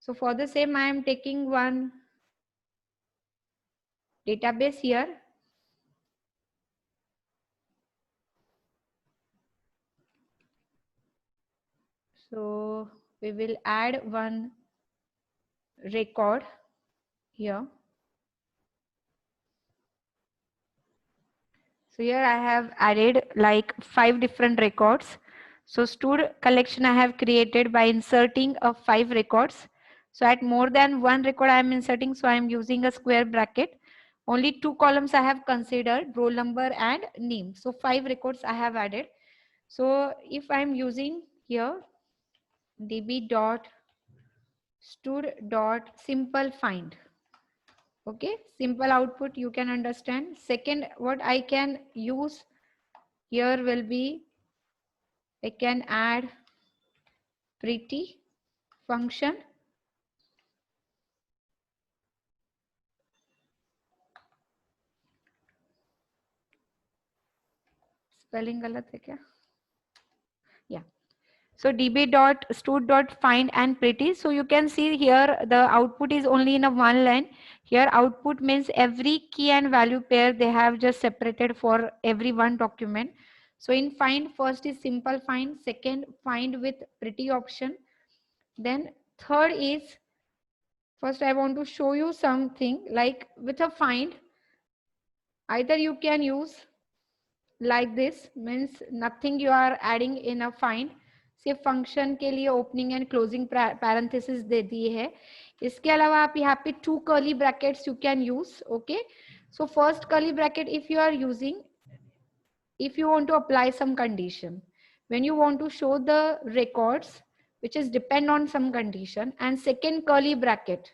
So for the same, I am taking one database here. So we will add one record here. So here I have added like 5 different records. So stud collection I have created by inserting 5 records. So at more than one record I am inserting, so I am using a square bracket. Only 2 columns I have considered, roll number and name. So 5 records I have added. So if I am using here db.stud.simple find. Okay, simple output you can understand. Second, what I can use here will be, I can add pretty function. Spelling galat hai kya? Yeah. So db.stud.find and pretty. So you can see here the output is only in a one line. Here output means every key and value pair they have just separated for every one document. So in find, first is simple find, second find with pretty option. Then third is, first I want to show you something like with a find, either you can use like this, means nothing you are adding in a find, सिर्फ function के लिए opening and closing parenthesis दे दिए है. इसके अलावा आप यहाँ पे 2 curly brackets you can use. Okay, so first curly bracket if you are using, if you want to apply some condition, when you want to show the records which is depend on some condition, and second curly bracket.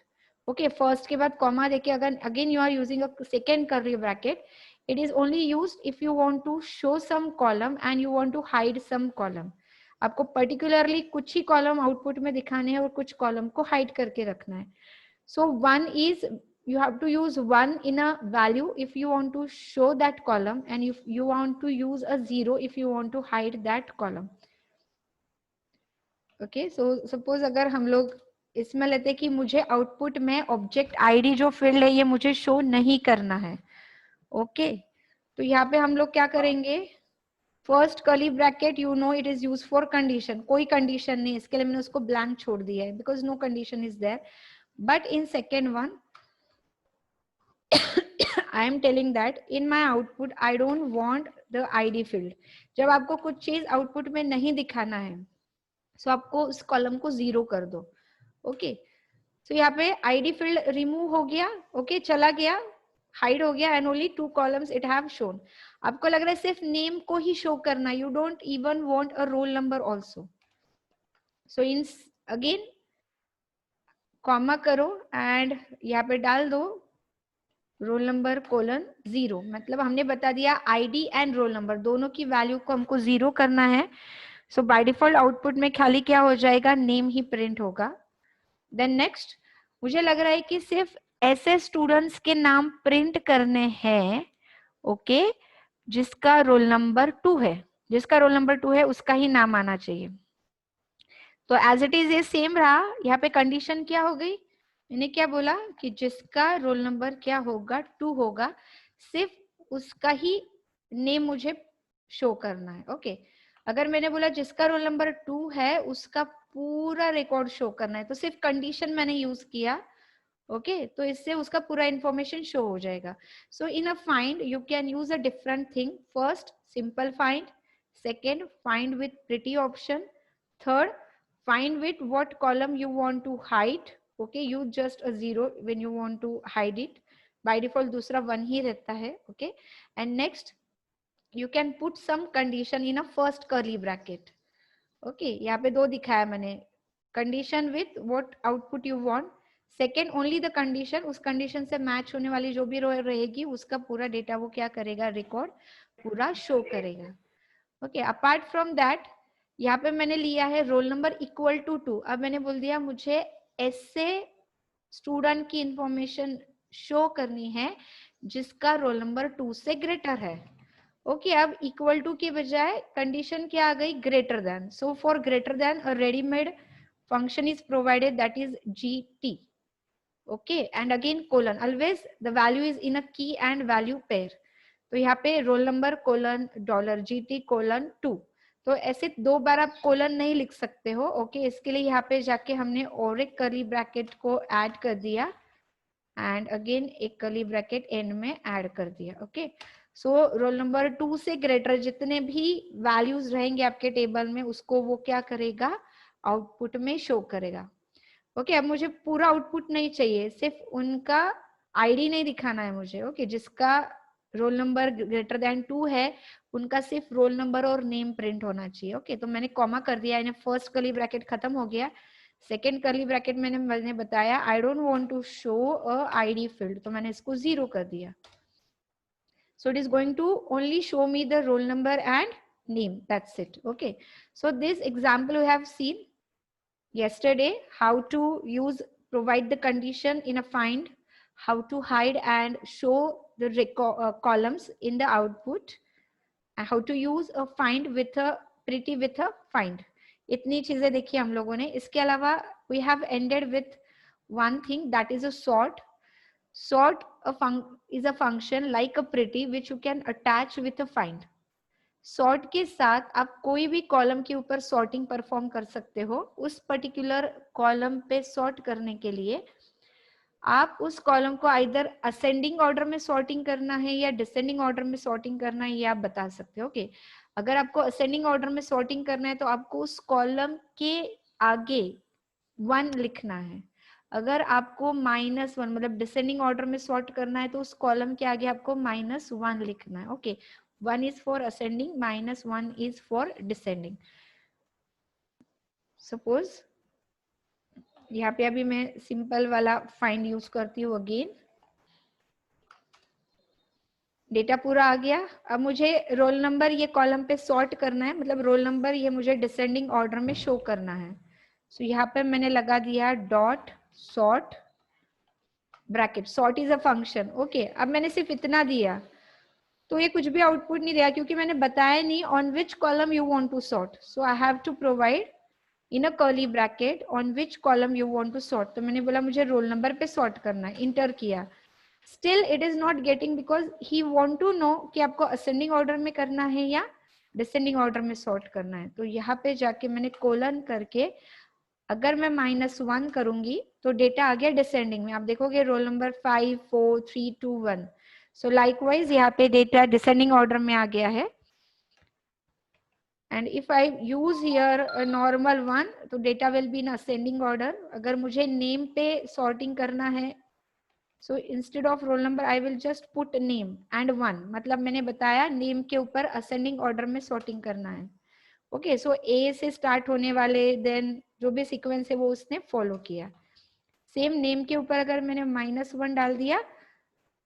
Okay, first के बाद comma देके अगर again you are using a second curly bracket, it is only used if you want to show some column and you want to hide some column. आपको particularly कुछ ही column output में दिखाने हैं और कुछ column को hide करके रखना है. So one is, you have to use one in a value if you want to show that column, and if you want to use a 0 if you want to hide that column. Okay, so suppose अगर हम लोग इसमें लेते हैं कि मुझे output में object ID जो फील्ड है ये मुझे शो नहीं करना है. ओके, तो यहाँ पे हम लोग क्या करेंगे, first curly bracket you know it is use for condition, कोई कंडीशन नहीं, इसके लिए मैंने उसको ब्लैंक छोड़ दिया है because no condition is there. But in second one I am telling that in my output I don't want the ID field. जब आपको कुछ चीज आउटपुट में नहीं दिखाना है, so आपको उस कॉलम को 0 कर दो. ओके, so यहाँ पे ID field रिमूव हो गया. ओके, चला गया, हाइड हो गया, and only 2 columns it have shown. आपको लग रहा है सिर्फ नेम को ही शो करना, you don't even want a roll number also. So in again comma करो एंड यहाँ पे डाल दो रोल नंबर कोलन 0. मतलब हमने बता दिया आईडी एंड रोल नंबर दोनों की वैल्यू को हमको 0 करना है. सो बाय डिफॉल्ट आउटपुट में खाली क्या हो जाएगा, नेम ही प्रिंट होगा. देन नेक्स्ट, मुझे लग रहा है कि सिर्फ ऐसे स्टूडेंट्स के नाम प्रिंट करने हैं. ओके, जिसका रोल नंबर 2 है, जिसका रोल नंबर 2 है उसका ही नाम आना चाहिए. तो एज इट इज ये सेम रहा. यहाँ पे कंडीशन क्या हो गई, मैंने क्या बोला कि जिसका रोल नंबर क्या होगा 2 होगा, सिर्फ उसका ही नेम मुझे शो करना है. ओके, अगर मैंने बोला जिसका रोल नंबर 2 है उसका पूरा रिकॉर्ड शो करना है, तो सिर्फ कंडीशन मैंने यूज किया. ओके, तो इससे उसका पूरा इंफॉर्मेशन शो हो जाएगा. So in a find you can use a different thing. First simple find, second find with pretty option, third find with what column you want to hide. Okay, use just a 0 when you want to hide it. By default दूसरा 1 ही रहता है. Okay, and next you can put some condition in a first curly bracket. Okay, यहाँ पे 2 दिखाया मैंने, condition with what output you want, second only the condition, उस condition से match होने वाली जो भी रो रहेगी उसका पूरा डेटा वो क्या करेगा, रिकॉर्ड पूरा शो करेगा. Okay, apart from that यहाँ पे मैंने लिया है रोल नंबर इक्वल टू 2. अब मैंने बोल दिया मुझे ऐसे स्टूडेंट की इंफॉर्मेशन शो करनी है जिसका रोल नंबर 2 से ग्रेटर है. ओके, अब इक्वल टू के बजाय कंडीशन क्या आ गई, greater than. So for greater than a readymade function is provided, that is gt. Okay, and again colon, always the value is in a key and value pair. तो यहाँ पे role number colon $GT colon 2, तो ऐसे 2 बार आप colon नहीं लिख सकते हो. ओके, इसके लिए यहाँ पे जाके हमने और एक कर्ली ब्रैकेट को ऐड कर दिया एंड अगेन एक कर्ली ब्रैकेट एंड में ऐड कर दिया. ओके, सो रोल नंबर 2 से ग्रेटर जितने भी वैल्यूज रहेंगे आपके टेबल में उसको वो क्या करेगा, आउटपुट में शो करेगा. ओके, अब मुझे पूरा आउटपुट नहीं चाहिए, सिर्फ उनका आईडी नहीं दिखाना है मुझे. ओके, जिसका रोल नंबर ग्रेटर देन 2 है उनका सिर्फ रोल नंबर और नेम प्रिंट होना चाहिए. ओके, तो मैंने कॉमा कर दिया, यानी फर्स्ट कर्ली ब्रैकेट खत्म हो गया. सेकेंड कर्ली ब्रैकेट मैंने बताया I don't want to show a ID field, तो मैंने इसको 0 कर दिया. So it is going to only show me the roll number and name, that's it. Okay, so this example we have seen yesterday, how to use provide the condition in a find, how to hide and show the columns in the output, and how to use a find with a pretty with a find. इतनी चीजें देखी हम लोगों ने. इसके अलावा we have ended with one thing, that is a sort. Sort is a function like a pretty which you can attach with a find. Sort के साथ आप कोई भी कॉलम के ऊपर सॉर्टिंग परफॉर्म कर सकते हो. उस पर्टिकुलर कॉलम पे सॉर्ट करने के लिए आप उस कॉलम को आइदर असेंडिंग ऑर्डर में सॉर्टिंग करना है या डिसेंडिंग ऑर्डर में सॉर्टिंग करना है, ये आप बता सकते हो. ओके, अगर आपको असेंडिंग ऑर्डर में सॉर्टिंग करना है तो आपको उस कॉलम के आगे 1 लिखना है. अगर आपको -1 मतलब डिसेंडिंग ऑर्डर में सॉर्ट करना है तो उस कॉलम के आगे आपको -1 लिखना है. Okay, 1 is for ascending, -1 is for descending. Suppose यहाँ पे अभी मैं सिंपल वाला फाइंड यूज करती हूँ. अगेन डेटा पूरा आ गया. अब मुझे रोल नंबर ये कॉलम पे सॉर्ट करना है, मतलब रोल नंबर ये मुझे डिसेंडिंग ऑर्डर में शो करना है. सो यहाँ पे मैंने लगा दिया dot sort bracket. Sort is a function. Okay, अब मैंने सिर्फ इतना दिया तो ये कुछ भी आउटपुट नहीं दिया क्योंकि मैंने बताया नहीं on which column you want to sort. So I have to provide in a curly bracket on which column you want to sort. तो मैंने बोला मुझे रोल नंबर पे सॉर्ट करना है, इंटर किया. Still it is not getting because he want to know कि आपको असेंडिंग ऑर्डर में करना है या डिसेंडिंग ऑर्डर में सॉर्ट करना है. तो यहाँ पे जाके मैंने कोलन करके अगर मैं -1 करूंगी तो डेटा आ गया डिसेंडिंग में. आप देखोगे रोल नंबर 5 4 3 2 1. सो लाइकवाइज यहाँ पे डेटा डिसेंडिंग ऑर्डर में आ गया है. And if I use here a normal 1 तो data will be in ascending order. अगर मुझे नेम पे सॉर्टिंग करना है सो instead of roll number I will just put name and 1, मतलब मैंने बताया नेम के ऊपर असेंडिंग ऑर्डर में सॉर्टिंग करना है. ओके, सो ए से स्टार्ट होने वाले देन जो भी सीक्वेंस है वो उसने फॉलो किया. सेम नेम के ऊपर अगर मैंने -1 डाल दिया.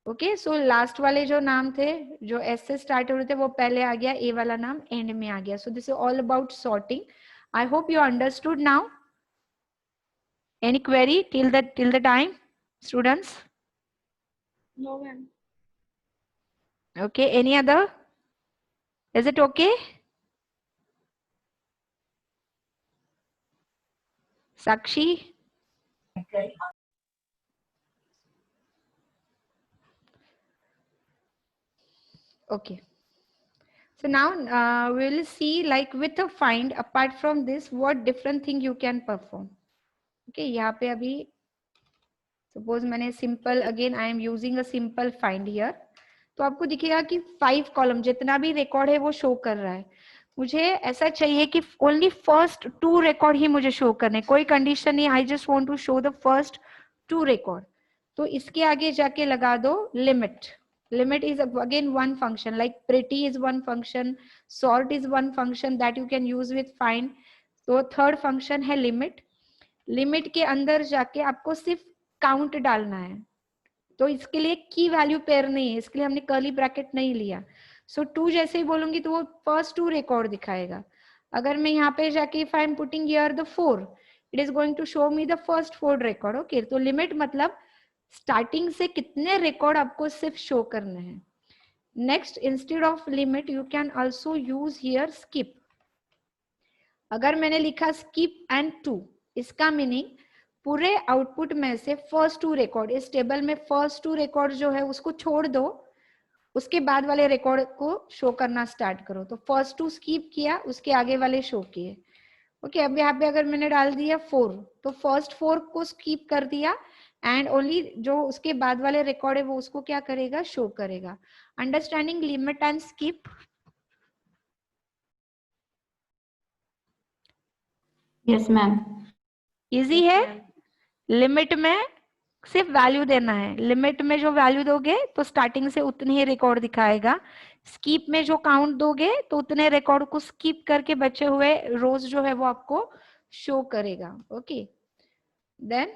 ओके, सो लास्ट वाले जो नाम थे जो एस से स्टार्ट हो रहे थे वो पहले आ गया, ए वाला नाम एंड में आ गया. सो this is all about sorting. I hope you understood now. Any query till the time students? No, ma'am. Okay, any other? Is it okay? Sakshi? Okay. Okay. So now we will see, like with a find, apart from this, what different thing you can perform. Okay, यहाँ पे अभी suppose मैंने simple, again I am using a simple find here. तो आपको दिखेगा कि 5 column जितना भी रिकॉर्ड है वो शो कर रहा है. मुझे ऐसा चाहिए कि ओनली फर्स्ट 2 रिकॉर्ड ही मुझे शो करने, कोई कंडीशन नहीं. I just want to show the first 2 record. तो इसके आगे जाके लगा दो limit. Limit is again one function, like pretty is one function, sort is one function that you can use with find. तो थर्ड फंक्शन है limit. Limit के अंदर जाके आपको सिर्फ काउंट डालना है. तो इसके लिए की वैल्यू पेयर नहीं है, इसके लिए हमने कर्ली ब्रैकेट नहीं लिया. सो 2 जैसे ही बोलूंगी तो वो फर्स्ट 2 रिकॉर्ड दिखाएगा. अगर मैं यहाँ पे जाके if I am putting here the 4, it is going to show me the first 4 record. Okay, तो लिमिट मतलब स्टार्टिंग से कितने रिकॉर्ड आपको सिर्फ शो करने हैं. Next, instead of limit you can also use here skip. अगर मैंने लिखा स्किप एंड 2 इसका मीनिंग पूरे आउटपुट में से फर्स्ट 2 रिकॉर्ड, इस टेबल में फर्स्ट 2 रिकॉर्ड जो है उसको छोड़ दो, उसके बाद वाले रिकॉर्ड को शो करना स्टार्ट करो। तो फर्स्ट 2 स्किप किया, उसके आगे वाले शो किए। ओके, अब यहाँ पे अगर मैंने डाल दिया 4, तो फर्स्ट 4 को स्किप कर दिया एंड ओनली जो उसके बाद वाले रिकॉर्ड है वो उसको क्या करेगा, शो करेगा। Understanding limit and skip? Yes ma'am. Easy है। लिमिट में सिर्फ वैल्यू देना है, लिमिट में जो वैल्यू दोगे तो स्टार्टिंग से उतनी ही रिकॉर्ड दिखाएगा। स्किप में जो काउंट दोगे तो उतने रिकॉर्ड को स्किप करके बचे हुए रोज जो है वो आपको शो करेगा। Okay, then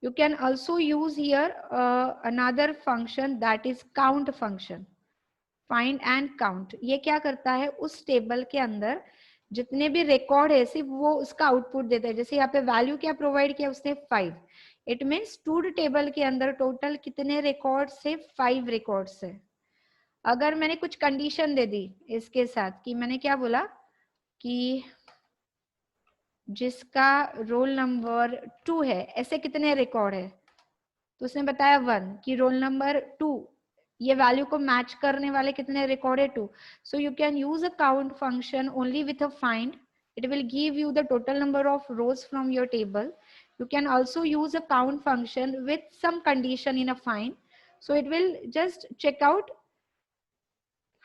you can also use here another function that is count function, find and count। ये क्या करता है, उस टेबल के अंदर जितने भी रिकॉर्ड है सिर्फ वो उसका आउटपुट देता है। जैसे यहाँ पे वैल्यू क्या प्रोवाइड किया उसने 5, इट मीन्स टूड टेबल के अंदर टोटल कितने रिकॉर्ड्स है, 5 रिकॉर्ड्स है। अगर मैंने कुछ कंडीशन दे दी इसके साथ कि मैंने क्या बोला कि जिसका रोल नंबर 2 है ऐसे कितने रिकॉर्ड है, तो उसने बताया 1 कि रोल नंबर 2 ये वैल्यू को मैच करने वाले कितने रिकॉर्ड है 2। So you can use a count function only with a find, it will give you the total number of rows from your table. You can also use a count function with some condition in a find, so it will just check out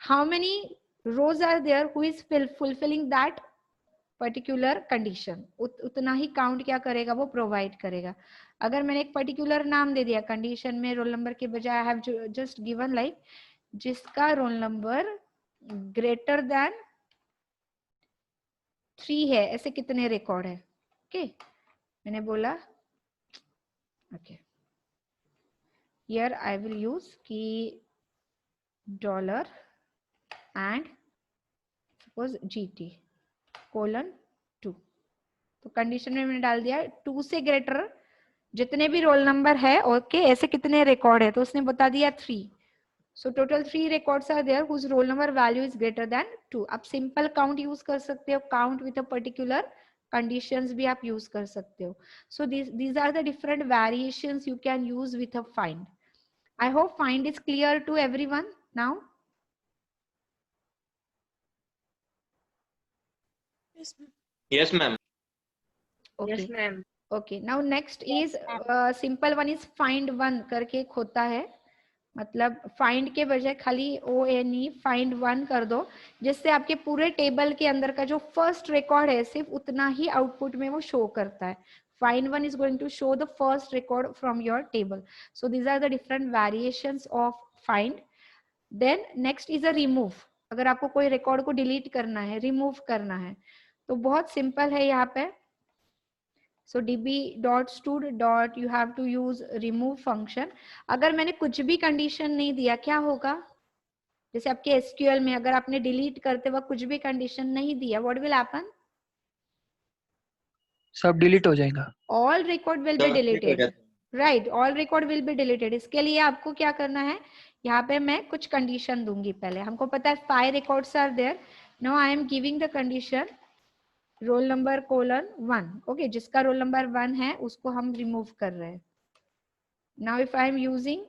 how many rows are there who is fulfilling that particular condition, उतना ही count क्या करेगा, वो provide करेगा। अगर मैंने एक particular नाम दे दिया कंडीशन में, रोल नंबर के बजाय I have just given like जिसका रोल नंबर ग्रेटर देन 3 है ऐसे कितने रिकॉर्ड है। ओके, मैंने बोला okay, here I will use key dollar and suppose GT colon 2। तो कंडीशन में मैंने डाल दिया 2 से ग्रेटर जितने भी रोल नंबर है, ओके ऐसे कितने रिकॉर्ड है, तो उसने बता दिया 3। So total 3 records are there whose roll number value is greater than 2। आप सिंपल काउंट यूज कर सकते हो, count with a particular conditions भी आप यूज कर सकते हो। So these are the different variations you can use with a find. I hope find is clear to everyone now. Yes, ma'am. Okay. Yes ma'am. Okay, now next is simple one is find one करके एक होता है, मतलब find के बजाय खाली ONE find one कर दो, जिससे आपके पूरे टेबल के अंदर का जो फर्स्ट रिकॉर्ड है सिर्फ उतना ही आउटपुट में वो शो करता है। Find one is going to show the first record from your table. So these are the different variations of find. Then next is a remove. अगर आपको कोई रिकॉर्ड को डिलीट करना है, रिमूव करना है, तो बहुत सिंपल है यहाँ पे। So db.stud. you have to use remove function। अगर मैंने कुछ भी कंडीशन नहीं दिया क्या होगा, जैसे आपके SQL में अगर आपने डिलीट करते वक्त कुछ भी कंडीशन नहीं दिया, व्हाट विल हैपन, सब डिलीट हो जाएगा, all record will be deleted, right, all record will be deleted. इसके लिए आपको क्या करना है, यहाँ पे मैं कुछ कंडीशन दूंगी। पहले हमको पता है 5 records are there, now I am giving the condition roll number colon 1। Okay, जिसका रोल नंबर 1 है उसको हम रिमूव कर रहे हैं। Now if I am using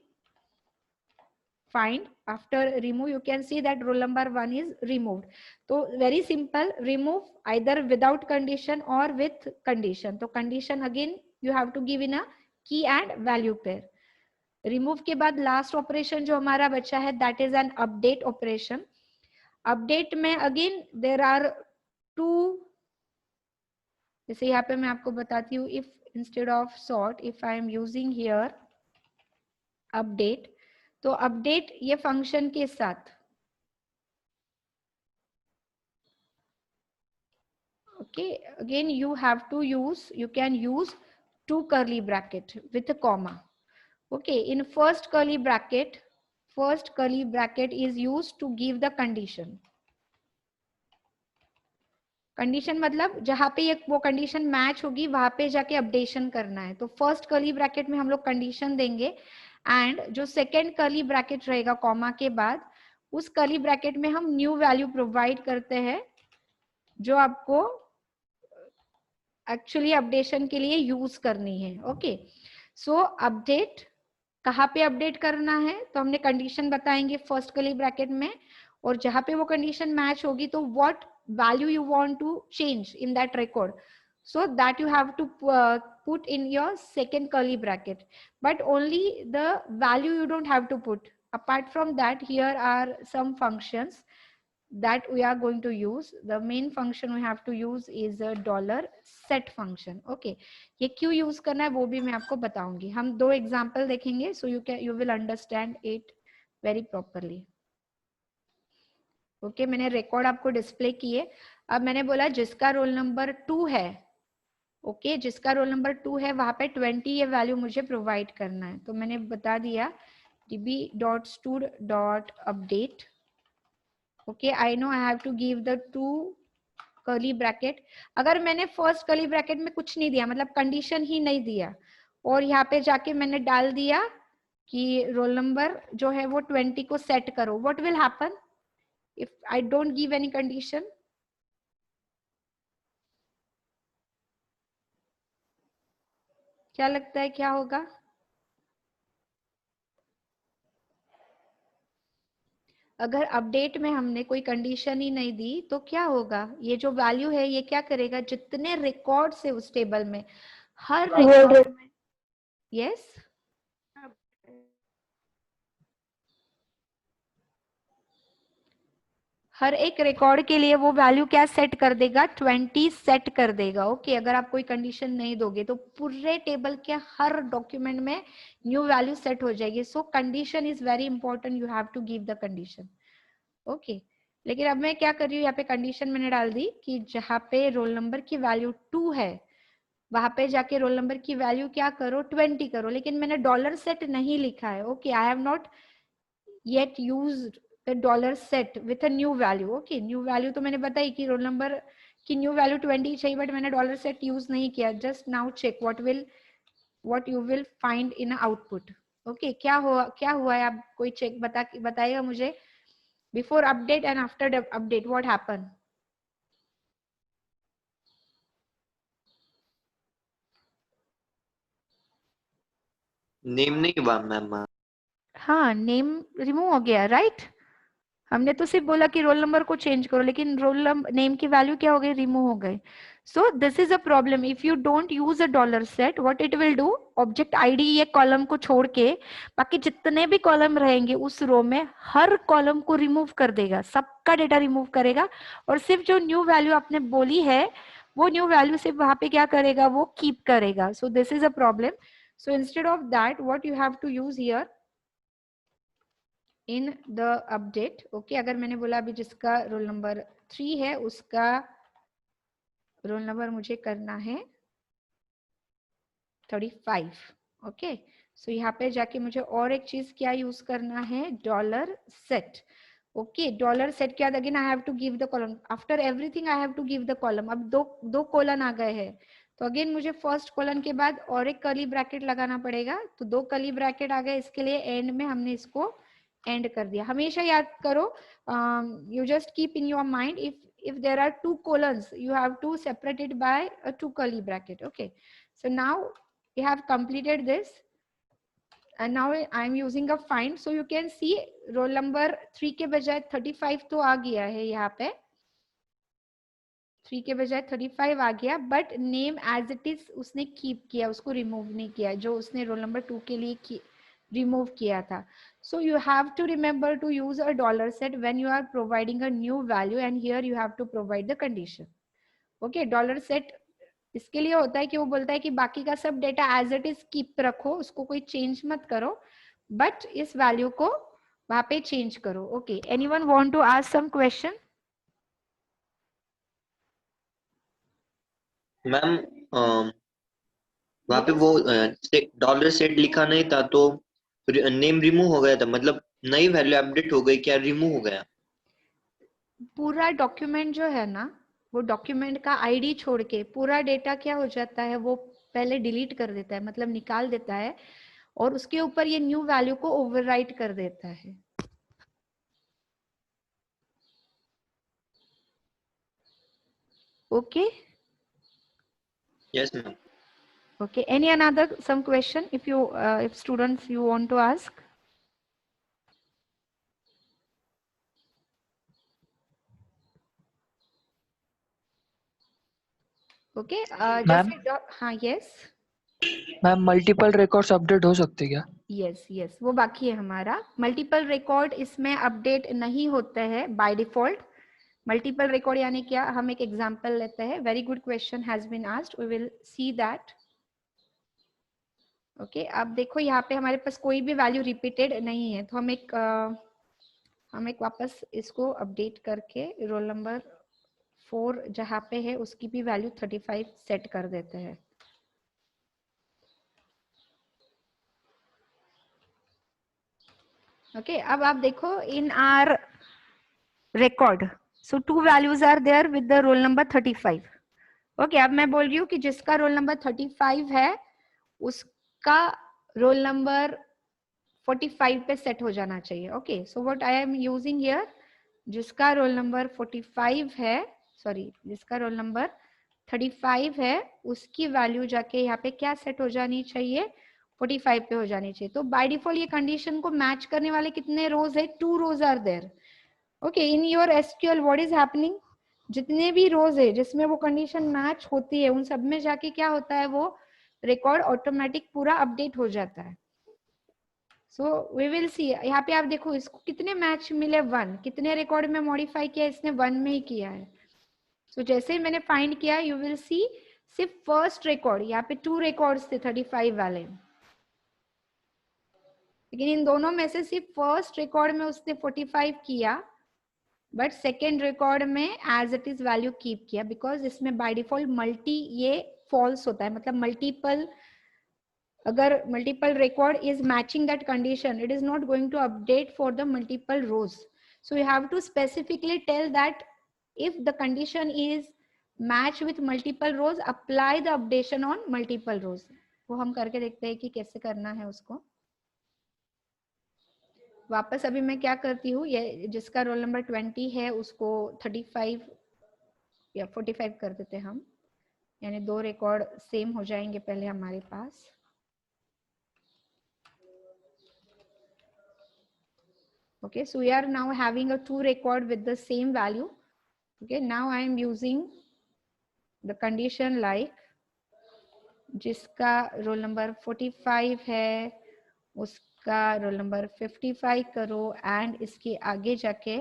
find, after remove you can see that roll number 1 is removed। तो very simple, remove either without condition or with condition। तो condition again you have to give in a key and value pair। remove के बाद last operation जो हमारा बचा है that is an update operation। update में again there are two, जैसे यहाँ पे मैं आपको बताती हूँ, if instead of sort if I am using here update, तो अपडेट ये फंक्शन के साथ, okay again you have to use, you can use 2 curly bracket with a comma। okay, in first curly bracket is used to give the condition। Condition मतलब जहां पे ये वो condition match होगी वहां पे जाके अपडेशन करना है। तो फर्स्ट कर्ली ब्रैकेट में हम लोग कंडीशन देंगे एंड जो सेकेंड कर्ली ब्रैकेट रहेगा कॉमा के बाद, उस कर्ली ब्रैकेट में हम न्यू वैल्यू प्रोवाइड करते हैं जो आपको एक्चुअली अपडेशन के लिए यूज करनी है। ओके, सो अपडेट कहाँ पे अपडेट करना है, तो हमने कंडीशन बताएंगे फर्स्ट कर्ली ब्रैकेट में, और जहां पे वो कंडीशन मैच होगी तो what value you want to change in that record, so that you have to put in your second curly bracket, but only the value you don't have to put. Apart from that, here are some functions that we are going to use. The main function we have to use is a dollar set function. Okay, ये क्यों use करना है वो भी मैं आपको बताऊंगी। हम दो एग्जाम्पल देखेंगे, so you will understand it very properly. Okay, मैंने रिकॉर्ड आपको डिस्प्ले किए। अब मैंने बोला जिसका रोल नंबर 2 है, ओके, जिसका रोल नंबर 2 है वहां पे 20 ये वैल्यू मुझे प्रोवाइड करना है। तो मैंने बता दिया db.stud.update। Okay, I know I have to give the 2 curly bracket. अगर मैंने फर्स्ट कर्ली ब्रैकेट में कुछ नहीं दिया, मतलब कंडीशन ही नहीं दिया, और यहाँ पे जाके मैंने डाल दिया कि रोल नंबर जो है वो 20 को सेट करो, what will happen if I don't give any condition? क्या लगता है क्या होगा? अगर अपडेट में हमने कोई कंडीशन ही नहीं दी तो क्या होगा? ये जो वैल्यू है ये क्या करेगा, जितने रिकॉर्ड्स है उस टेबल में, हर रिकॉर्ड में, यस, हर एक रिकॉर्ड के लिए वो वैल्यू क्या सेट कर देगा, 20 सेट कर देगा। ओके, अगर आप कोई कंडीशन नहीं दोगे तो पूरे टेबल के हर डॉक्यूमेंट में न्यू वैल्यू सेट हो जाएगी। So condition is very important, you have to give the condition. Okay, लेकिन अब मैं क्या कर रही हूँ, यहाँ पे कंडीशन मैंने डाल दी कि जहाँ पे रोल नंबर की वैल्यू 2 है वहां पे जाके रोल नंबर की वैल्यू क्या करो, 20 करो, लेकिन मैंने डॉलर सेट नहीं लिखा है। Okay, I have not yet used the dollar set with a new value. Okay, new value तो मैंने बताई कि रोल नंबर की न्यू वैल्यू 20 चाहिए, बट मैंने डॉलर सेट यूज नहीं किया। Just now check what you will find in output. Okay, क्या हुआ है, आप कोई चेक बताएगा मुझे, before update and after the update what happened? Name नहीं हुआ मैम। हाँ, नेम रिमूव हो गया, राइट? हमने तो सिर्फ बोला कि रोल नंबर को चेंज करो, लेकिन रोल नेम की वैल्यू क्या हो गई, रिमूव हो गई। सो this is a problem if you don't use a dollar set, what it will do, object ID ये कॉलम को छोड़ के बाकी जितने भी कॉलम रहेंगे उस रो में हर कॉलम को रिमूव कर देगा, सबका डेटा रिमूव करेगा, और सिर्फ जो न्यू वैल्यू आपने बोली है वो न्यू वैल्यू सिर्फ वहां पे क्या करेगा, वो कीप करेगा। So this is a problem. So instead of that what you have to use here in the update. Okay, अगर मैंने बोला अभी जिसका रोल नंबर 3 है उसका रोल नंबर मुझे करना है 35। ओके, सो यहाँ पे जाके मुझे और एक चीज क्या यूज करना है, dollar set. Okay, dollar set के बाद again I have to give the column, after everything I have to give the column. अब दो कॉलन आ गए हैं, तो अगेन मुझे फर्स्ट कॉलन के बाद और एक कर्ली ब्रैकेट लगाना पड़ेगा। तो 2 कर्ली ब्रैकेट आ गए, इसके लिए एंड में हमने इसको एंड कर दिया। हमेशा याद करो, you just keep in your mind, if there are 2 colons you have to separate it by a 2 curly bracket. Okay, so now we have completed this and now I am using a find, so you can see roll number 3 के बजाय 35 तो आ गया है, यहाँ पे 3 के बजाय 35 आ गया, but name as it is उसने कीप किया, उसको रिमूव नहीं किया जो उसने रोल नंबर 2 के लिए रिमूव किया था। So you have to remember to use a dollar set when you are providing a new value, and here you have to provide the condition. Okay, dollar set इसके लिए होता है कि वो बोलता है कि बाकी का सब data as it is keep रखो, उसको कोई चेंज मत करो, बट इस वैल्यू को वहां पे चेंज करो। Okay, anyone want to ask some question? Ma'am वहाँ पे वो डॉलर सेट लिखा नहीं था तो नेम रिमूव हो गया था, मतलब नई वैल्यू अपडेट हो गई क्या, रिमूव हो गया? पूरा डॉक्यूमेंट जो है ना, वो डॉक्यूमेंट का आईडी छोड़ के पूरा डेटा क्या हो जाता है, वो पहले डिलीट कर देता है, मतलब निकाल देता है, और उसके ऊपर ये न्यू वैल्यू को ओवरराइट कर देता है। Okay, Yes, ma'am. Okay, any another some question if you if students you want to ask? Okay, ma'am जैसे हाँ yes ma'am multiple records update हो सकते क्या? yes yes वो बाकी है हमारा मल्टीपल रिकॉर्ड इसमें अपडेट नहीं होते हैं बाय डिफॉल्ट. मल्टीपल रिकॉर्ड यानी क्या हम एक एग्जांपल लेते हैं. Very good question has been asked we will see that. Okay अब देखो यहाँ पे हमारे पास कोई भी वैल्यू रिपीटेड नहीं है तो हम एक वापस इसको अपडेट करके रोल नंबर 4 जहाँ पे है उसकी भी वैल्यू 35 सेट कर देते हैं. ओके अब आप देखो इन are record so two values are there with the roll number 35. Okay अब मैं बोल रही हूँ कि जिसका रोल नंबर 35 है उसका रोल नंबर 45 पे सेट हो जाना चाहिए. Okay so what I am using here जिसका रोल नंबर 45 है सॉरी जिसका रोल नंबर 35 है उसकी वैल्यू जाके यहाँ पे क्या सेट हो जानी चाहिए 45 पे हो जानी चाहिए. तो बाय डिफॉल्ट ये कंडीशन को मैच करने वाले कितने रोज है 2 rows are there. Okay in your SQL what is happening जितने भी रोज है जिसमें वो कंडीशन मैच होती है उन सब में जाके क्या होता है वो रिकॉर्ड ऑटोमेटिक पूरा अपडेट हो जाता है. सो वी विल सी यहाँ पे आप देखो इसको कितने मैच मिले 1 कितने रिकॉर्ड में मॉडिफाई किया इसने 1 में ही किया है. सो जैसे ही मैंने फाइंड किया यू विल सी सिर्फ फर्स्ट रिकॉर्ड यहाँ पे 2 रिकॉर्ड्स थे 35 वाले लेकिन इन दोनों में से सिर्फ फर्स्ट रिकॉर्ड में उसने 45 किया बट सेकेंड रिकॉर्ड में as it is value keep किया बिकॉज इसमें बाय डिफॉल्ट मल्टी ये फॉल्स होता है मतलब मल्टीपल अगर multiple record is matching that condition it is not going to update for the multiple rows. So you have to specifically tell that if the condition is match with multiple rows apply the updation on multiple rows. वो हम करके देखते हैं कि कैसे करना है उसको. वापस अभी मैं क्या करती हूँ ये जिसका रोल नंबर 20 है उसको 35 या 45 कर देते हैं हम यानी 2 रिकॉर्ड सेम हो जाएंगे पहले हमारे पास. Okay so we are now having a 2 record with the same value. Okay now I am using the condition like जिसका रोल नंबर 45 है उसका रोल नंबर 55 करो एंड इसके आगे जाके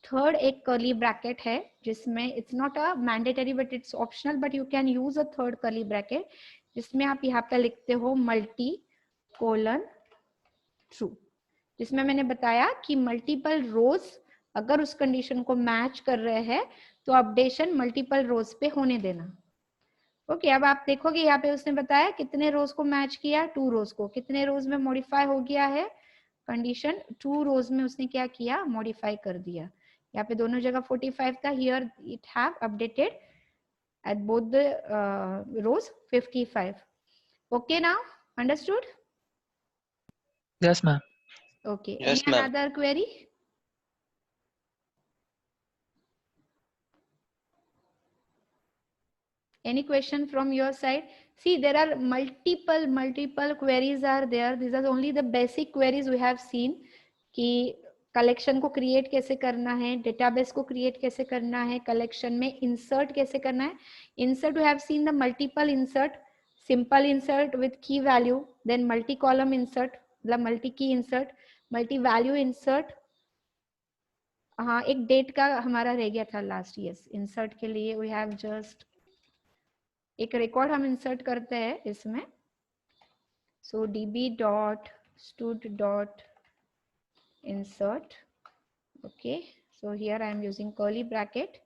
थर्ड एक कर्ली ब्रैकेट है जिसमें it's not a mandatory but it's optional but you can use a third curly bracket जिसमें आप यहाँ पे लिखते हो मल्टी कोलन ट्रू जिसमें मैंने बताया कि मल्टीपल रोज अगर उस कंडीशन को मैच कर रहे हैं तो अपडेशन मल्टीपल रोज पे होने देना. ओके अब आप देखोगे यहाँ पे उसने बताया कितने रोज को मैच किया 2 रोज को कितने रोज में मॉडिफाई हो गया है कंडीशन 2 रोज में उसने क्या किया मॉडिफाई कर दिया. यहाँ पे दोनों जगह 45 था here it have updated at both the rows 55. Okay now understood? Yes ma'am. Okay Yes, any ma'am. Another query? Any question from your side? See there are multiple queries are there. These are only the basic queries we have seen कि collection को create कैसे करना है database को create कैसे करना है collection में इंसर्ट कैसे करना है. Insert we have seen the multiple insert simple insert with key value then multi column insert मतलब multi key insert multi value insert. हाँ एक डेट का हमारा रह गया था लास्ट. यस इंसर्ट के लिए वी हैव जस्ट एक रिकॉर्ड हम इंसर्ट करते हैं इसमें. So db dot stud dot insert. Okay so here I am using curly bracket.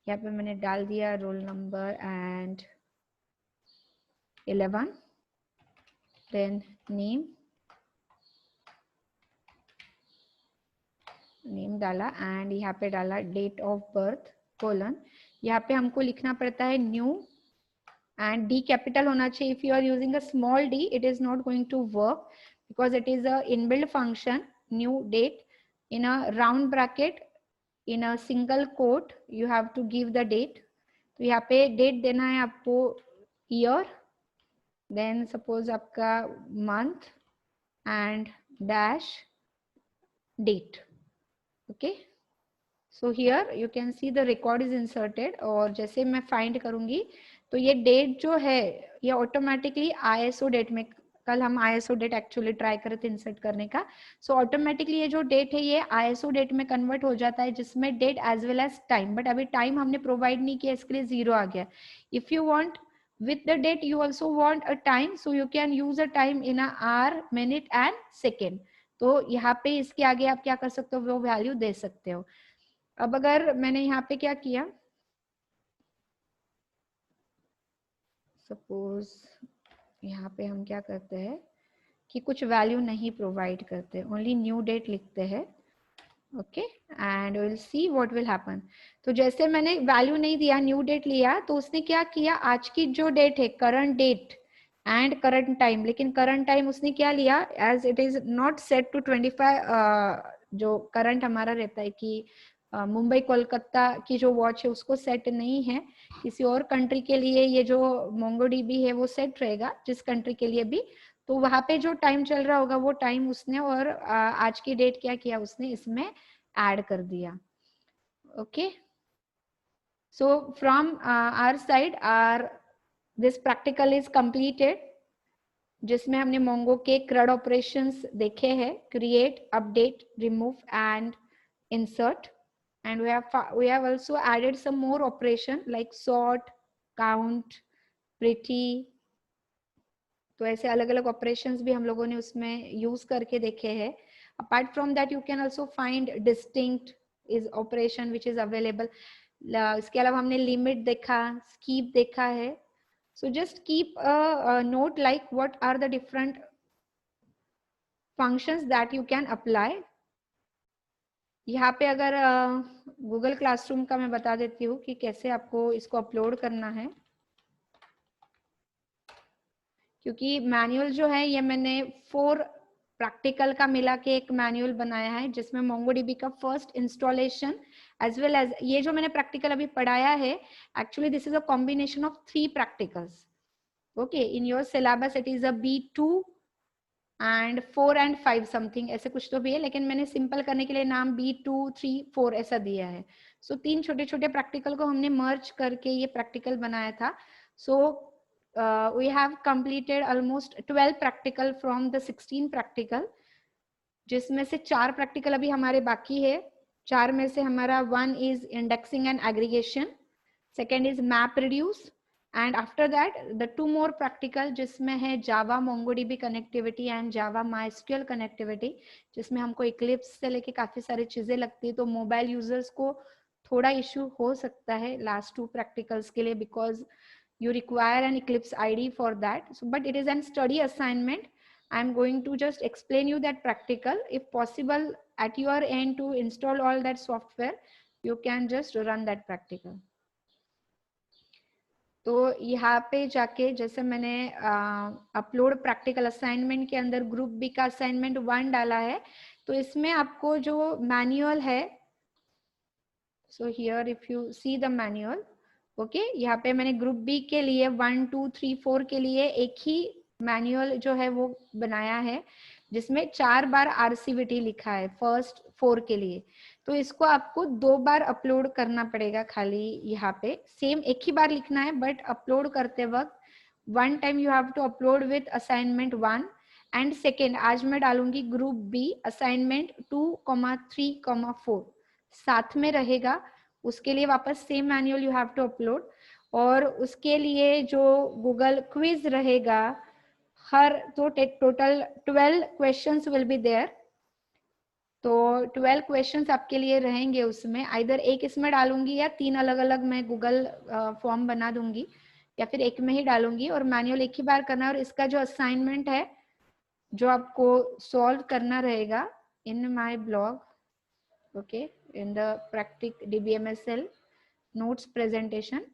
यहाँ पे मैंने डाल दिया roll number and 11 then name डाला एंड यहाँ पे डाला डेट ऑफ बर्थ कोलन. यहाँ पे हमको लिखना पड़ता है न्यू and D capital होना चाहिए. If you are using a small d, it is not going to work because it is a inbuilt function. New date in a round bracket in a single quote you have to give the date. तो यहाँ पे date देना है आपको year, then suppose आपका month and dash date. Okay, so here you can see the record is inserted. और जैसे मैं फाइंड करूंगी तो ये डेट जो है ये ऑटोमेटिकली ISO डेट में, कल हम ISO डेट एक्चुअली ट्राई करे थे इंसर्ट करने का. सो ऑटोमेटिकली ये जो डेट है ये ISO डेट में कन्वर्ट हो जाता है, जिसमें date as well as time. But अभी टाइम हमने प्रोवाइड नहीं किया, इसके लिए 0 आ गया. If you want with the date you also want a time, so you can use a time in a hour, minute and second. तो यहाँ पे इसके आगे आप क्या कर सकते हो, वो वैल्यू दे सकते हो. अब अगर मैंने यहाँ पे क्या किया, सपोज यहाँ पे हम क्या करते हैं कि कुछ वैल्यू नहीं प्रोवाइड करते, ओनली न्यू डेट लिखते हैं. Okay, and will see what will happen. तो जैसे मैंने वैल्यू नहीं दिया, न्यू डेट लिया, तो उसने क्या किया, आज की जो डेट है current date and current time, लेकिन करंट टाइम उसने क्या लिया, as it is not set to 25. जो करंट हमारा रहता है कि मुंबई कोलकाता की जो वॉच है उसको सेट नहीं है, किसी और कंट्री के लिए ये जो मोंगोडीबी है वो सेट रहेगा, जिस कंट्री के लिए भी. तो वहां पे जो टाइम चल रहा होगा वो टाइम उसने, और आज की डेट क्या किया उसने इसमें ऐड कर दिया. Okay, so from our side are this practical is completed, जिसमें हमने मोंगो के CRUD ऑपरेशंस देखे हैं, create, update, remove and insert. And we have also added some more operation like sort, count, pretty. तो ऐसे अलग अलग operations भी हम लोगों ने उसमें यूज करके देखे हैं. Apart from that you can also find distinct is operation which is available. इसके अलावा हमने limit देखा, skip देखा है. So just keep a note like what are the different functions that you can apply. यहाँ पे अगर गूगल क्लासरूम का मैं बता देती हूँ कि कैसे आपको इसको अपलोड करना है, क्योंकि मैनुअल जो है ये मैंने 4 प्रैक्टिकल का मिला के एक मैनुअल बनाया है, जिसमें मोंगोडीबी का first installation as well as ये जो मैंने प्रैक्टिकल अभी पढ़ाया है, actually this is a combination of 3 practicals. Okay, in your syllabus it is a B2 and 4 and 5 something ऐसे कुछ तो भी है, लेकिन मैंने सिंपल करने के लिए नाम B2, 3, 4 ऐसा दिया है. सो 3 छोटे छोटे प्रैक्टिकल को हमने मर्ज करके ये प्रैक्टिकल बनाया था. So we have completed almost 12 practical from the 16 practical, जिसमें से 4 प्रैक्टिकल अभी हमारे बाकी है. 4 में से हमारा 1 is indexing and aggregation, second is map reduce, and after that the 2 more practical जिसमें है Java MongoDB connectivity and Java MySQL connectivity, जिसमें हमको Eclipse से लेके काफी सारी चीजें लगती है. तो मोबाइल यूजर्स को थोड़ा इश्यू हो सकता है लास्ट 2 प्रैक्टिकल्स के लिए, because you require an Eclipse ID for that. So but it is an study assignment. I am going to just explain you that practical. If possible at your end to install all that software, you can just run that practical. तो यहाँ पे जाके जैसे मैंने upload practical assignment के अंदर group B का assignment 1 डाला है, तो इसमें आपको जो मैनुअल है, so here if you see the manual, okay, यहाँ पे मैंने ग्रुप बी के लिए 1, 2, 3, 4 के लिए एक ही मैनुअल जो है वो बनाया है, जिसमें 4 बार RCVT लिखा है फर्स्ट 4 के लिए. तो इसको आपको 2 बार अपलोड करना पड़ेगा. खाली यहाँ पे सेम एक ही बार लिखना है, बट अपलोड करते वक्त 1 time you have to upload with assignment 1 and second आज मैं डालूंगी ग्रुप बी असाइनमेंट 2, 3, 4 साथ में रहेगा. उसके लिए वापस same manual you have to upload, और उसके लिए जो गूगल क्विज रहेगा हर, तो total 12 questions will be there. तो 12 क्वेश्चंस आपके लिए रहेंगे उसमें, आइदर एक इसमें डालूंगी या 3 अलग अलग मैं गूगल फॉर्म बना दूंगी, या फिर एक में ही डालूंगी, और मैनुअल एक ही बार करना है. और इसका जो असाइनमेंट है जो आपको सॉल्व करना रहेगा in my blog, okay, in the practical DBMSL notes presentation.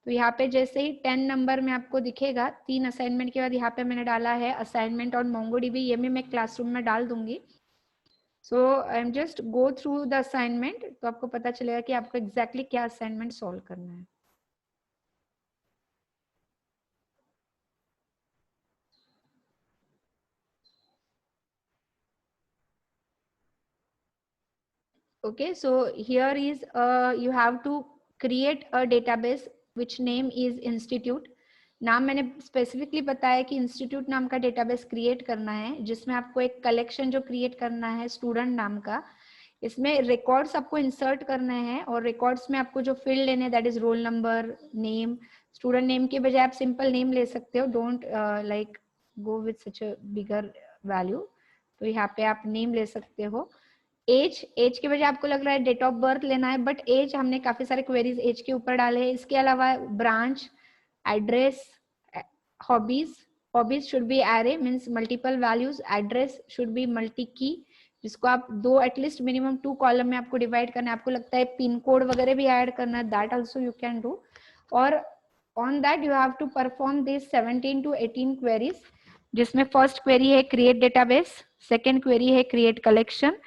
तो यहाँ पे जैसे ही 10 नंबर में आपको दिखेगा 3 असाइनमेंट के बाद, यहाँ पे मैंने डाला है असाइनमेंट ऑन MongoDB, ये भी मैं क्लासरूम में डाल दूंगी. So I am just go through the assignment, तो आपको पता चलेगा कि आपको एग्जैक्टली क्या असाइनमेंट सॉल्व करना है. Okay, so here is you have to create a database which name is institute. नाम मैंने स्पेसिफिकली बताया कि इंस्टीट्यूट नाम का डेटाबेस क्रिएट करना है, जिसमें आपको एक कलेक्शन जो क्रिएट करना है स्टूडेंट नाम का. इसमें रिकॉर्ड्स आपको इंसर्ट करने हैं और रिकॉर्ड्स में आपको जो फील्ड लेने हैं that is roll number, name. Student name के बजाय आप सिंपल नेम ले सकते हो. Don't like go with such a bigger value. तो यहाँ पे आप नेम ले सकते हो. एज के बजाय आपको लग रहा है डेट ऑफ बर्थ लेना है, बट एज हमने काफी सारे क्वेरीज एज के ऊपर डाले हैं. इसके अलावा branch, address, hobbies should be array means multiple values. Address should be multi की, जिसको आप दो एटलीस्ट मिनिमम 2 कॉलम में आपको डिवाइड करना है. आपको लगता है पिन कोड वगैरह भी ऐड करना है, that also you can do. और on that you have to perform this 17 to 18 queries, जिसमें फर्स्ट क्वेरी है क्रिएट डेटाबेस, सेकेंड क्वेरी है क्रिएट कलेक्शन,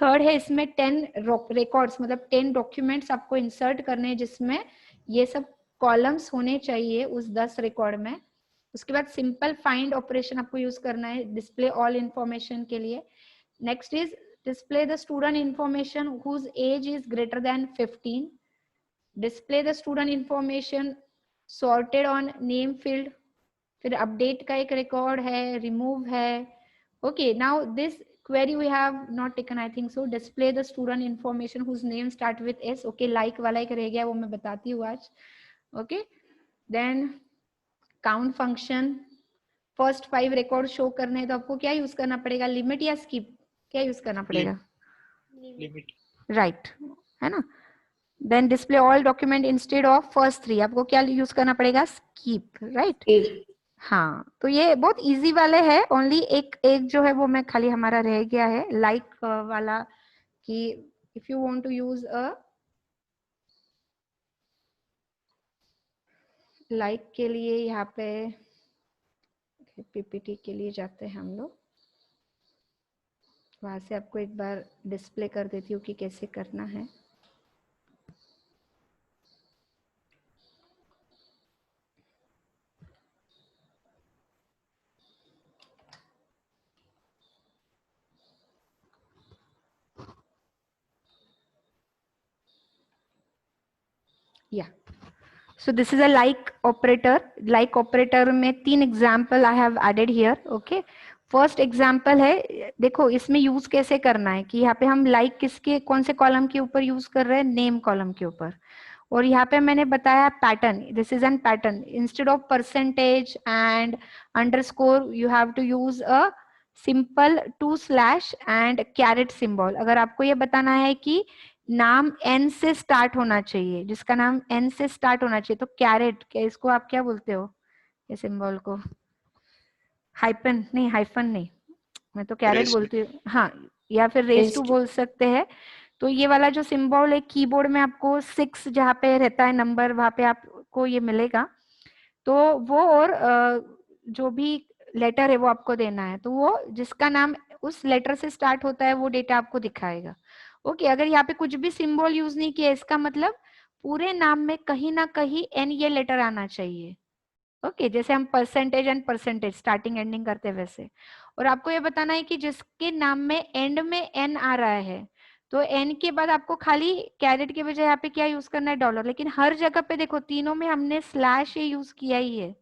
थर्ड है इसमें 10 रिकॉर्ड्स मतलब 10 डॉक्यूमेंट्स आपको इंसर्ट करने हैं, जिसमें ये सब कॉलम्स होने चाहिए उस 10 रिकॉर्ड में. उसके बाद सिंपल फाइंड ऑपरेशन आपको यूज करना है डिस्प्ले ऑल इंफॉर्मेशन के लिए. Next is display the student information whose age is greater than 15. Display the student information sorted on name field. फिर अपडेट का एक रिकॉर्ड है, रिमूव है. Okay, now this query we have not taken, I think so. Display the student information whose name start with S. Okay, like वाला एक रह गया, वो मैं बताती हूँ आज. Okay, then count function. First 5 record show करने हैं तो आपको क्या यूज करना पड़ेगा, लिमिट या स्किप? क्या यूज करना पड़ेगा? लिमिट. राइट, है ना. Then display all document instead of first 3, आपको क्या यूज करना पड़ेगा, स्किप. राइट. हाँ, तो ये बहुत इजी वाले है. ओनली एक जो है वो मैं खाली हमारा रह गया है लाइक वाला, कि if you want to use a like के लिए यहाँ पे पीपीटी के लिए जाते हैं हम लोग. वहां से आपको एक बार डिस्प्ले कर देती हूँ कि कैसे करना है. या so this is a like operator में 3 example I have added here. okay, first example है, देखो इसमें यूज कैसे करना है कि यहाँ पे हम लाइक किसके कौन से कॉलम के ऊपर यूज कर रहे हैं, नेम कॉलम के ऊपर. और यहाँ पे मैंने बताया pattern, this is an pattern. Instead of percentage and underscore you have to use a simple 2/ and caret symbol. अगर आपको ये बताना है कि नाम एन से स्टार्ट होना चाहिए, जिसका नाम एन से स्टार्ट होना चाहिए, तो कैरेट, क्या इसको आप क्या बोलते हो ये सिंबल को? हाइपन नहीं, हाइफन नहीं, मैं तो कैरेट बोलती हूँ. हाँ, या फिर रेस टू बोल सकते हैं. तो ये वाला जो सिंबल है कीबोर्ड में आपको 6 जहाँ पे रहता है नंबर, वहां पे आपको ये मिलेगा. तो वो और जो भी लेटर है वो आपको देना है. तो वो जिसका नाम उस लेटर से स्टार्ट होता है वो डेटा आपको दिखाएगा. ओके, अगर यहाँ पे कुछ भी सिंबल यूज नहीं किया, इसका मतलब पूरे नाम में कहीं ना कहीं एन ये लेटर आना चाहिए. ओके, जैसे हम percentage and percentage starting ending करते हैं वैसे. और आपको ये बताना है कि जिसके नाम में एंड में एन आ रहा है, तो एन के बाद आपको खाली कैरेट के बजाय यहाँ पे क्या यूज करना है, डॉलर. लेकिन हर जगह पे देखो तीनों में हमने स्लैश ये यूज किया ही है.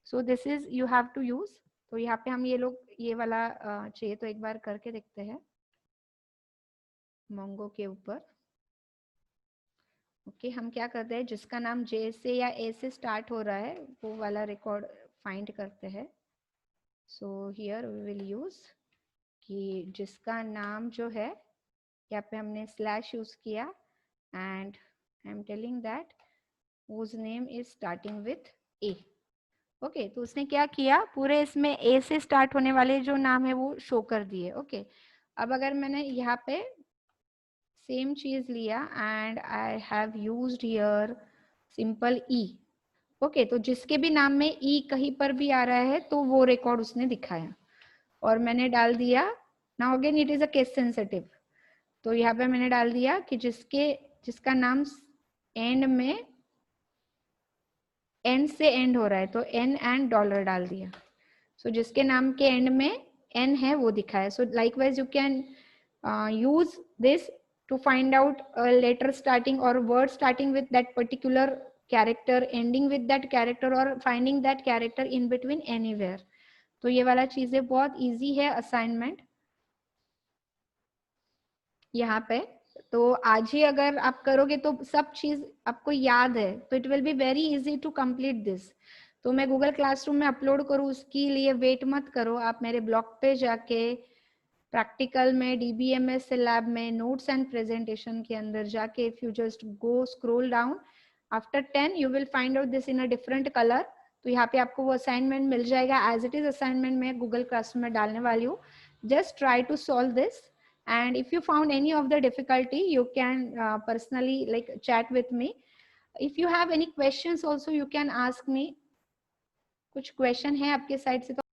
So this is you have to use. तो यहाँ पे हम ये लोग ये वाला चाहिए तो एक बार करके देखते हैं मोंगो के ऊपर. ओके, हम क्या करते हैं, जिसका नाम जे से या ए से स्टार्ट हो रहा है वो वाला रिकॉर्ड फाइंड करते हैं. So here we will use कि जिसका नाम जो है यहाँ पे हमने स्लैश यूज किया and I am telling that whose name is starting with A. Okay, तो उसने क्या किया, पूरे इसमें ए से स्टार्ट होने वाले जो नाम है वो शो कर दिए. ओके, अब अगर मैंने यहाँ पे सेम चीज लिया and I have used here simple E. Okay, तो जिसके भी नाम में ई कहीं पर भी आ रहा है तो वो रिकॉर्ड उसने दिखाया. और मैंने डाल दिया, now again it is a case sensitive. तो यहाँ पे मैंने डाल दिया कि जिसका नाम एंड में एंड से एंड हो रहा है तो एन एंड डॉलर डाल दिया. सो जिसके नाम के एंड में एन है वो दिखाया. सो likewise you can use this to find out a letter starting or word starting with that particular character, ending with that character, or finding that character in between anywhere. तो ये वाला चीजें बहुत easy है assignment यहाँ पे. तो आज ही अगर आप करोगे तो सब चीज आपको याद है, तो it will be very easy to complete this. तो मैं गूगल क्लासरूम में अपलोड करूँ उसके लिए वेट मत करो, आप मेरे ब्लॉग पे जाके प्रैक्टिकल में DBMS लैब में नोट्स एंड प्रेजेंटेशन के अंदर जाके if you just go scroll down after 10 you will find out this in a different colour. तो यहाँ पे आपको वो असाइनमेंट मिल जाएगा एज इट इज असाइनमेंट मैं गूगल क्लासरूम में डालने वाली हूँ. Just try to solve this. And if you found any of the difficulty, you can personally like chat with me. If you have any questions also, you can ask me. कुछ question है आपके side से तो